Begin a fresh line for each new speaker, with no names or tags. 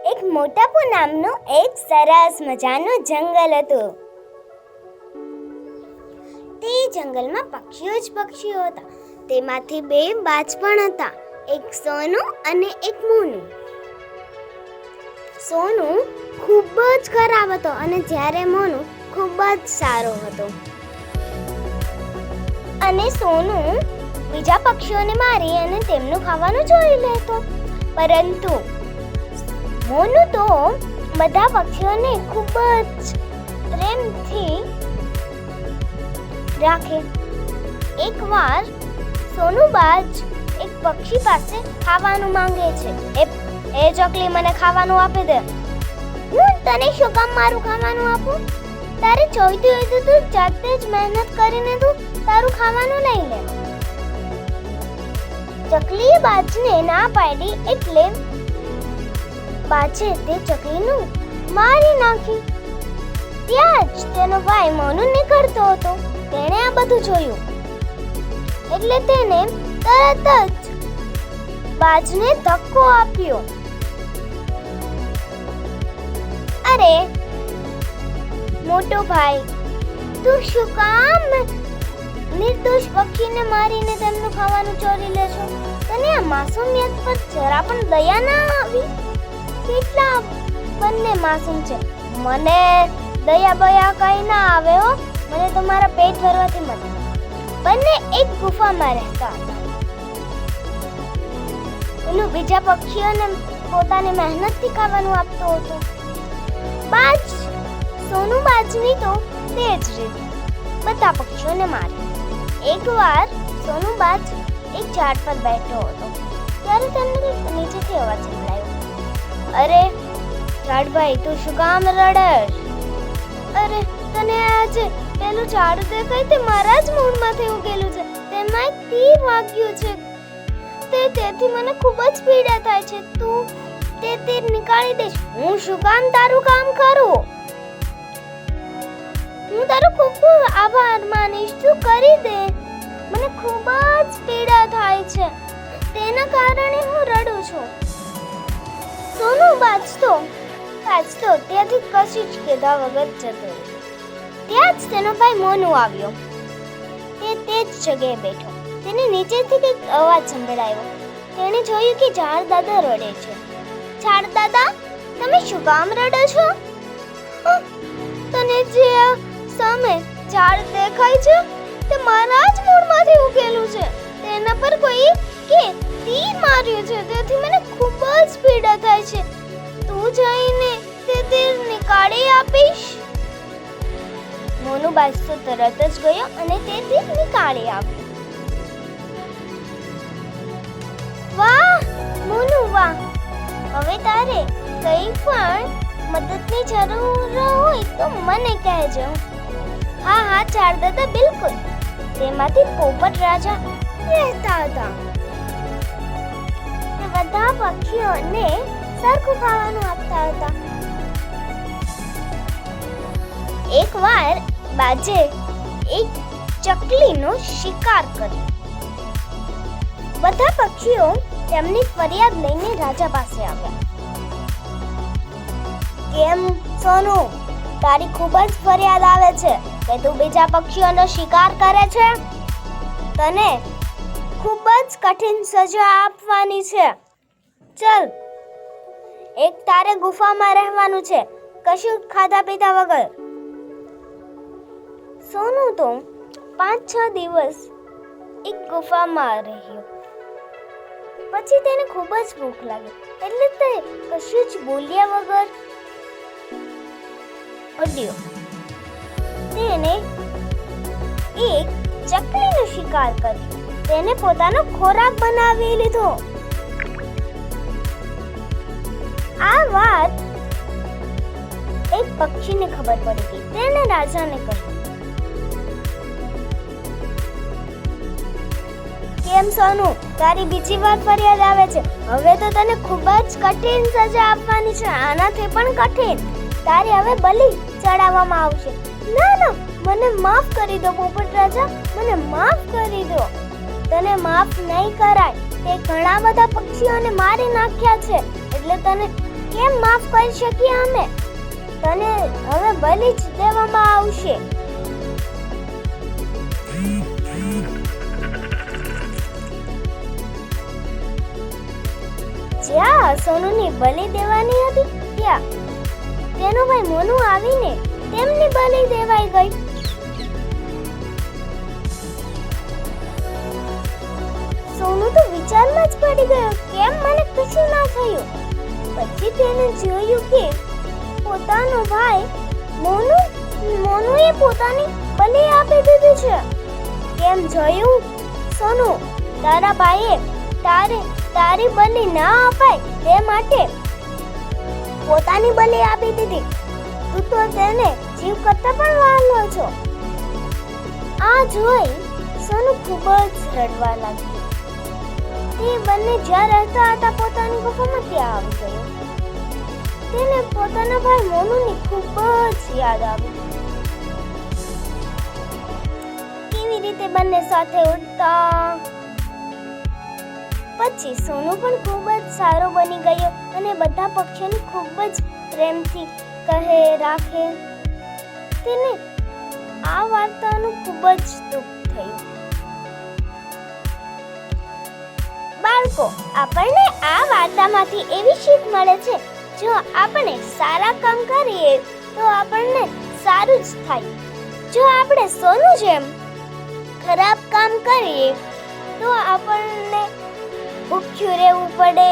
એક મોટાપુ નામનું એક સરસ મજાનું જંગલ હતું. તે જંગલમાં પક્ષીઓ જ પક્ષીઓ હતા. તેમાંથી બે બાજ પણ હતા, એક સોનું અને એક મોનું. સોનું ખૂબ જ ખરાબ હતો અને જ્યારે મોનું ખૂબ જ સારો હતો. અને સોનું બીજા પક્ષીઓને મારી અને તેમનું ખાવાનું જોઈ લેતો, પરંતુ મોનું તો બધા પક્ષીઓને ખૂબ જ પ્રેમથી રાખે. એકવાર સોનુબાજ એક પક્ષી પાસે ખાવાનું માંગે છે. એ ચકલી, મને ખાવાનું આપી દે. હું તને શું કામ મારું ખાવાનું આપું? તારે જોઈતું હોય તો તું જાતે જ મહેનત કરીને તું તારું ખાવાનું લઈ લે. ચકલીએ બાજને ના પાડી એટલે બાજે તે ચકલીનું મારી નાખી. ત્યાં જ તેનો ભાઈ મોનું નીકળતો હતો. તેણે આ બધું જોયું એટલે તેને તરત જ બાજને ધક્કો આપ્યો. અરે મોટો ભાઈ, તું શું કામ નિર્દોષ પક્ષીને મારીને તેમનું ખાવાનું ચોરી લેશો? તને આ માસૂમિયત પર જરા પણ દયા ના આવી? કેટલા બંને માસૂમ છે. મને દયા બયા કઈ ના આવે હો. મને તો મારા પેટ ભરવાથી મતલબ. બંને એક ગુફામાં રહેતા હતા. પેલું બીજા પક્ષીઓને પોતાની મહેનતથી ખાવાનું આપતો હતો. બાજ સોનુબાજની તો તે જ રીતે બધા પક્ષીઓને મારી. એકવાર સોનુબાજ એક ઝાડ પર બેઠો હતો ત્યારે તેમને નીચેથી અવાજ સંભળાયો. અરે ઝાડભાઈ, તું શું કામ રડસ? અરે તને આજે પેલું ઝાડ દેખાય તે મારા જ મૂળમાંથી ઉગેલું છે. તેમાં એક તીર વાગ્યું છે. તેથી મને ખૂબ જ પીડા થાય છે. તું તે તીર નીકાળી દેશ. હું શું કામ તારું કામ કરું? હું તારો ખૂબ ખૂબ આભાર માનીશ. તું કરી દે. મને ખૂબ જ પીડા થાય છે. તેના કારણે હું રડું છું. સોનુબાજ તો ત્યાંથી કશી જ કીધા વગર જતો. ત્યાં જ તેનો ભાઈ મોનું આવ્યો. તે જ જગ્યાએ બેઠો. તેને નીચેથી કંઈક અવાજ સંભળાયો. તેણે જોયું કે ઝાડ દાદા રડે છે. ઝાડ દાદા, તમે શું કામ રડો છો? તને જે સામે ઝાડ દેખાય છે તે મારા જ મૂળમાંથી ઉગેલું છે. તેના પર કોઈ કે તીર માર્યું છે. તેથી મને ખૂબ જ પીડા થાય છે. તું જઈને તે તીર નીકાળી આપીશ? મોનુબાજ તો તરત જ ગયો અને તે તીર નીકાળી આપ્યું. વાહ મોનુ, વાહ! હવે તારે કંઈ પણ મદદની જરૂર હોય તો મને કહેજો. હા ઝાડ દાદા, બિલકુલ. તેમાંથી પોપટ રાજા રહેતા હતા. તે બધા પક્ષીઓને સરખું ખાવાનું આપતા હતા. એકવાર બાજે એક ચકલીનો શિકાર કર્યો. બધા પક્ષીઓ તેમની ફરિયાદ લઈને રાજા પાસે આવ્યા. કેમ સોનુ, તારી ખૂબ જ ફરિયાદ આવે છે કે તું બીજા પક્ષીઓનો શિકાર કરે છે. તને ખૂબ જ કઠિન સજા આપવાની છે. ચલ, એક તારે ગુફામાં રહેવાનું છે, કશું ખાધા પીધા વગર. સોનુ તો 5-6 દિવસ એક ગુફામાં રહ્યો. પછી તેને ખૂબ જ ભૂખ લાગી એટલે તે કશું જ બોલ્યા વગર ઉડ્યો. તેને એક ચકલીનો શિકાર કર્યો. તેને પોતાનો ખોરાક બનાવી લીધો. આ વાત એક પક્ષીને ખબર પડી ગઈ. તેને રાજાને કહ્યું. કેમ સોનુ, તારી બીજી વાર ફરિયાદ આવે છે? હવે તો તને ખૂબ જ કઠિન સજા આપવાની છે. આનાથી પણ કઠિન. તારે હવે બલિ ચડાવવામાં આવશે. ના, મને માફ કરી દો પોપટ રાજા, મને માફ કરી દો. તને માફ નહીં કરાય. તે ઘણા બધા પક્ષીઓને મારી નાખ્યા છે એટલે તને કેમ માફ કરી શકીએ અમે? તને હવે બલી જ દેવામાં આવશે. જ્યાં સોનુની બલી દેવાની હતી ત્યાં તેનો ભાઈ મોનુ આવીને તેમની બલી દેવાઈ ગઈ. સોનુ તો વિચારમાં જ પડી ગયો, કેમ મને કશું ના થયું. પછી તેને જોયું કે પોતાનો ભાઈ મોનુએ પોતાની બલી આપી દીધી છે. કેમ જોયું સોનુ? તારા ભાઈએ તારી બલી ના અપાય તે માટે પોતાની બલી આપી દીધી. તું તો તેને જીવ કરતા પણ વહાલો છો. આ જોઈ સોનુ ખૂબ જ રડવા લાગ્યો. તે બંને જ્યાં રહેતા હતા પોતાની ગુફામાં ત્યાં આવી ગયો. તેને પોતાના ભાઈ મોનુની ખૂબ જ યાદ આવી. કેવી રીતે બંને સાથે ઉડતા. પછી સોનુ પણ ખૂબ જ સારો બની ગયો અને બધા પક્ષીઓને ખૂબ જ પ્રેમથી કહે રાખે. તેને આ વાર્તાનું ખૂબ જ દુઃખ થયું. બાળકો, આપણને આ વાર્તામાંથી એવી શીખ મળે છે, જો આપણે સારા કામ કરીએ તો આપણને સારું જ થાય. જો આપણે સોનુ જેમ ખરાબ કામ કરીએ તો આપણને ભૂખ્યું રહેવું પડે,